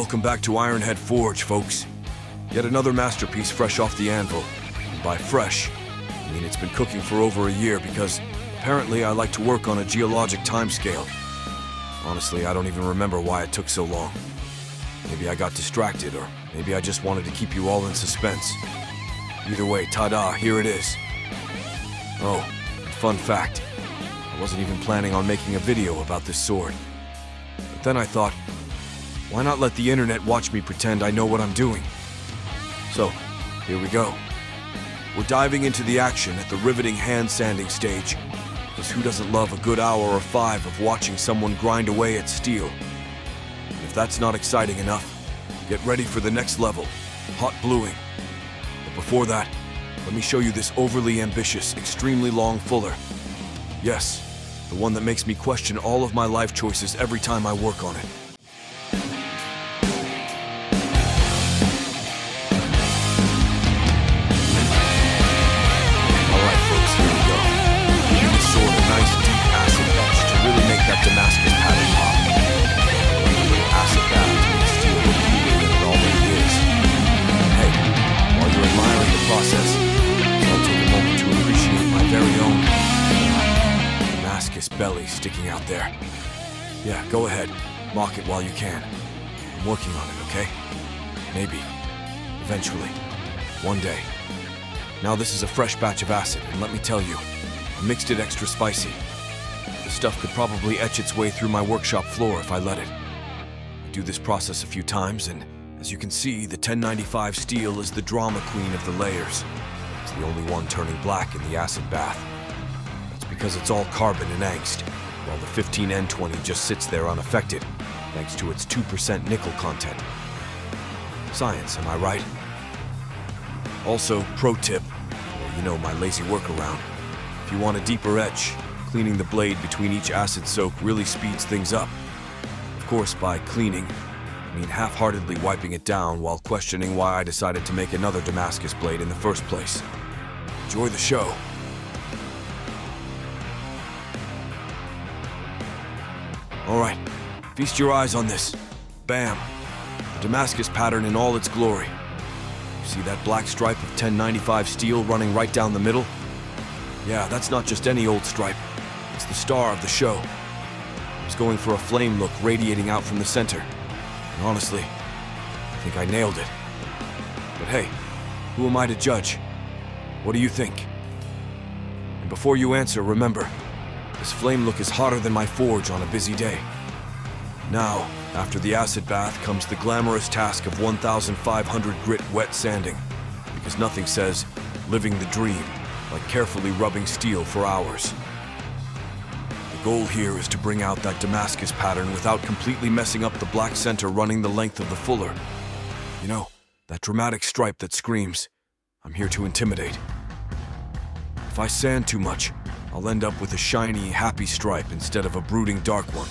Welcome back to Ironhead Forge, folks. Yet another masterpiece fresh off the anvil. And by fresh, I mean it's been cooking for over a year because apparently I like to work on a geologic timescale. Honestly, I don't even remember why it took so long. Maybe I got distracted, or maybe I just wanted to keep you all in suspense. Either way, ta-da, here it is. Oh, fun fact. I wasn't even planning on making a video about this sword. But then I thought, why not let the internet watch me pretend I know what I'm doing? So, here we go. We're diving into the action at the riveting hand sanding stage, because who doesn't love a good hour or 5 of watching someone grind away at steel? And if that's not exciting enough, get ready for the next level, hot bluing. But before that, let me show you this overly ambitious, extremely long fuller. Yes, the one that makes me question all of my life choices every time I work on it. Damascus pattern pop. Acid bath to make steel look cooler than it already is. Hey, while you're admiring the process, I'll take a moment to appreciate my very own Damascus belly sticking out there. Yeah, go ahead, mock it while you can. I'm working on it, okay? Maybe. Eventually. One day. Now this is a fresh batch of acid, and let me tell you, I mixed it extra spicy. Stuff could probably etch its way through my workshop floor if I let it. I do this process a few times, and as you can see, the 1095 steel is the drama queen of the layers. It's the only one turning black in the acid bath. That's because it's all carbon and angst, while the 15N20 just sits there unaffected, thanks to its 2% nickel content. Science, am I right? Also, pro tip, or you know, my lazy workaround. If you want a deeper etch, cleaning the blade between each acid soak really speeds things up. Of course, by cleaning, I mean half-heartedly wiping it down while questioning why I decided to make another Damascus blade in the first place. Enjoy the show. Alright, feast your eyes on this. Bam! The Damascus pattern in all its glory. You see that black stripe of 1095 steel running right down the middle? Yeah, that's not just any old stripe. It's the star of the show. I was going for a flame look radiating out from the center. And honestly, I think I nailed it. But hey, who am I to judge? What do you think? And before you answer, remember, this flame look is hotter than my forge on a busy day. Now, after the acid bath comes the glamorous task of 1,500 grit wet sanding. Because nothing says living the dream like carefully rubbing steel for hours. The goal here is to bring out that Damascus pattern without completely messing up the black center running the length of the fuller. You know, that dramatic stripe that screams, I'm here to intimidate. If I sand too much, I'll end up with a shiny, happy stripe instead of a brooding dark one.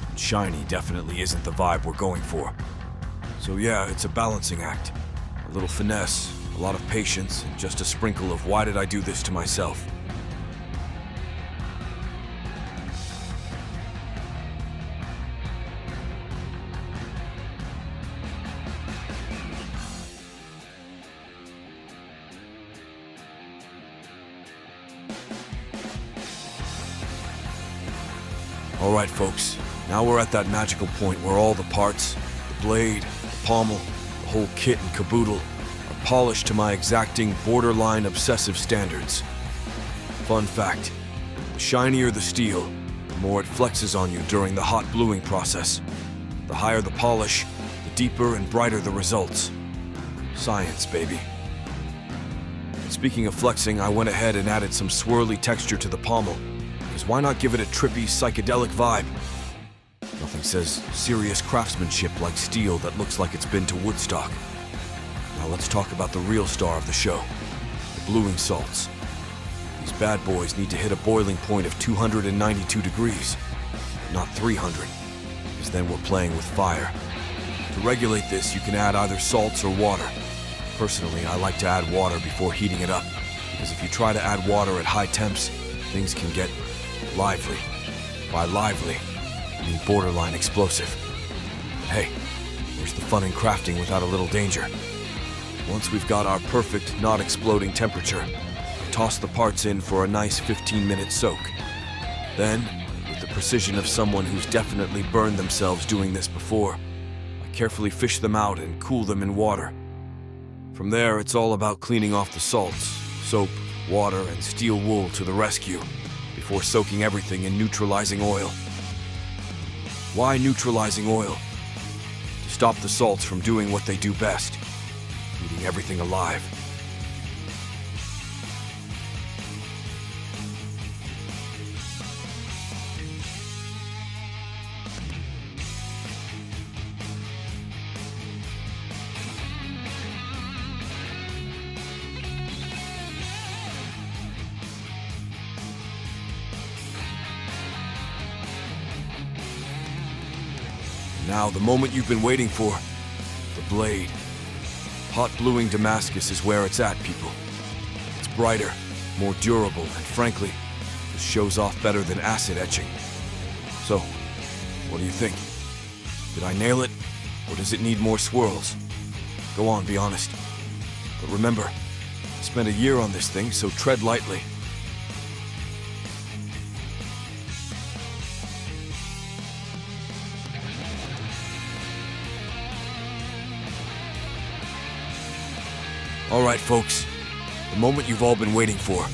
And shiny definitely isn't the vibe we're going for. So yeah, it's a balancing act. A little finesse, a lot of patience, and just a sprinkle of why did I do this to myself? Alright folks, now we're at that magical point where all the parts, the blade, the pommel, the whole kit and caboodle, are polished to my exacting, borderline obsessive standards. Fun fact, the shinier the steel, the more it flexes on you during the hot bluing process. The higher the polish, the deeper and brighter the results. Science, baby. And speaking of flexing, I went ahead and added some swirly texture to the pommel. Why not give it a trippy, psychedelic vibe? Nothing says serious craftsmanship like steel that looks like it's been to Woodstock. Now let's talk about the real star of the show, the bluing salts. These bad boys need to hit a boiling point of 292 degrees, not 300, because then we're playing with fire. To regulate this, you can add either salts or water. Personally, I like to add water before heating it up, because if you try to add water at high temps, things can get lively. By lively, I mean borderline explosive. Hey, Where's the fun in crafting without a little danger? Once we've got our perfect, not exploding temperature, toss the parts in for a nice 15-minute soak. Then, with the precision of someone who's definitely burned themselves doing this before, I carefully fish them out and cool them in water. From there, it's all about cleaning off the salts, soap, water, and steel wool to the rescue, before soaking everything in neutralizing oil. Why neutralizing oil? To stop the salts from doing what they do best, eating everything alive. Now, the moment you've been waiting for, the blade. Hot bluing Damascus is where it's at, people. It's brighter, more durable, and frankly, it shows off better than acid etching. So, what do you think? Did I nail it, or does it need more swirls? Go on, be honest. But remember, I spent a year on this thing, so tread lightly. All right, folks, the moment you've all been waiting for,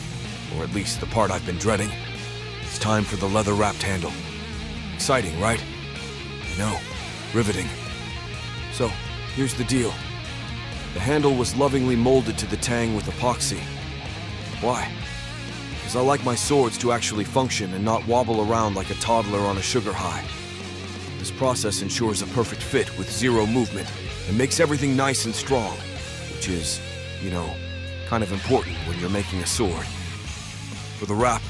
or at least the part I've been dreading. It's time for the leather-wrapped handle. Exciting, right? I know, riveting. So, here's the deal. The handle was lovingly molded to the tang with epoxy. Why? Because I like my swords to actually function and not wobble around like a toddler on a sugar high. This process ensures a perfect fit with zero movement and makes everything nice and strong, which is, you know, kind of important when you're making a sword. For the wrap,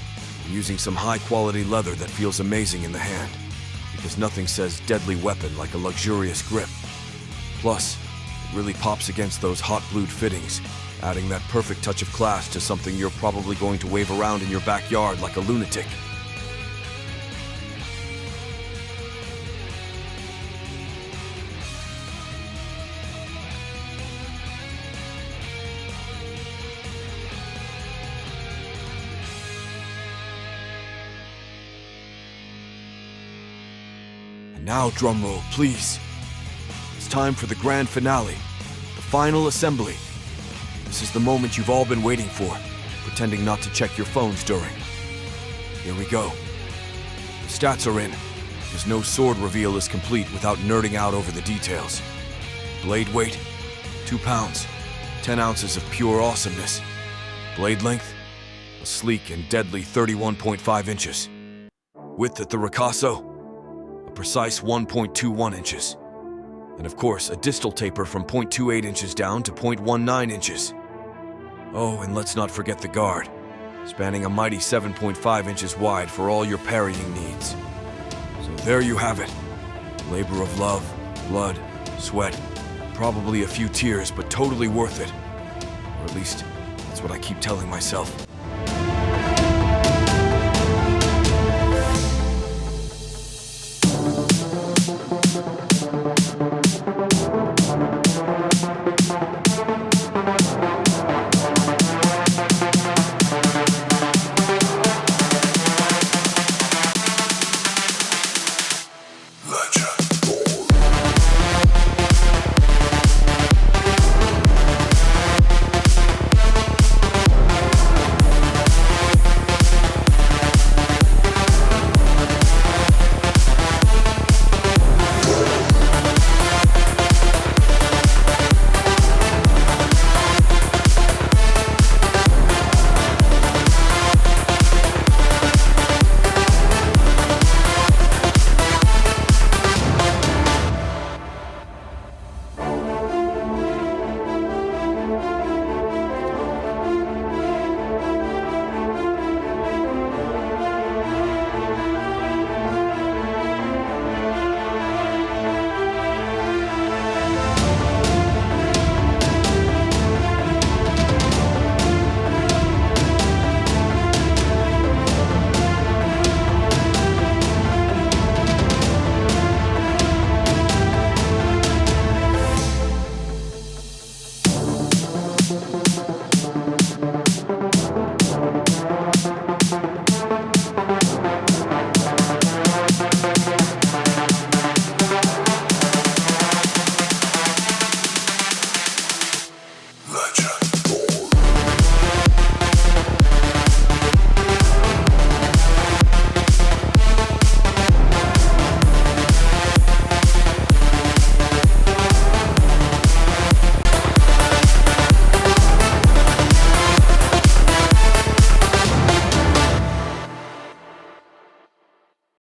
I'm using some high-quality leather that feels amazing in the hand, because nothing says deadly weapon like a luxurious grip. Plus, it really pops against those hot blued fittings, adding that perfect touch of class to something you're probably going to wave around in your backyard like a lunatic. Now, drumroll, please. It's time for the grand finale, the final assembly. This is the moment you've all been waiting for, pretending not to check your phones during. Here we go. The stats are in, because no sword reveal is complete without nerding out over the details. Blade weight, 2 pounds, 10 ounces of pure awesomeness. Blade length, a sleek and deadly 31.5 inches. Width at the ricasso, precise 1.21 inches. And of course, a distal taper from 0.28 inches down to 0.19 inches. Oh, and let's not forget the guard, spanning a mighty 7.5 inches wide for all your parrying needs. So there you have it. Labor of love, blood, sweat, probably a few tears, but totally worth it. Or at least, that's what I keep telling myself.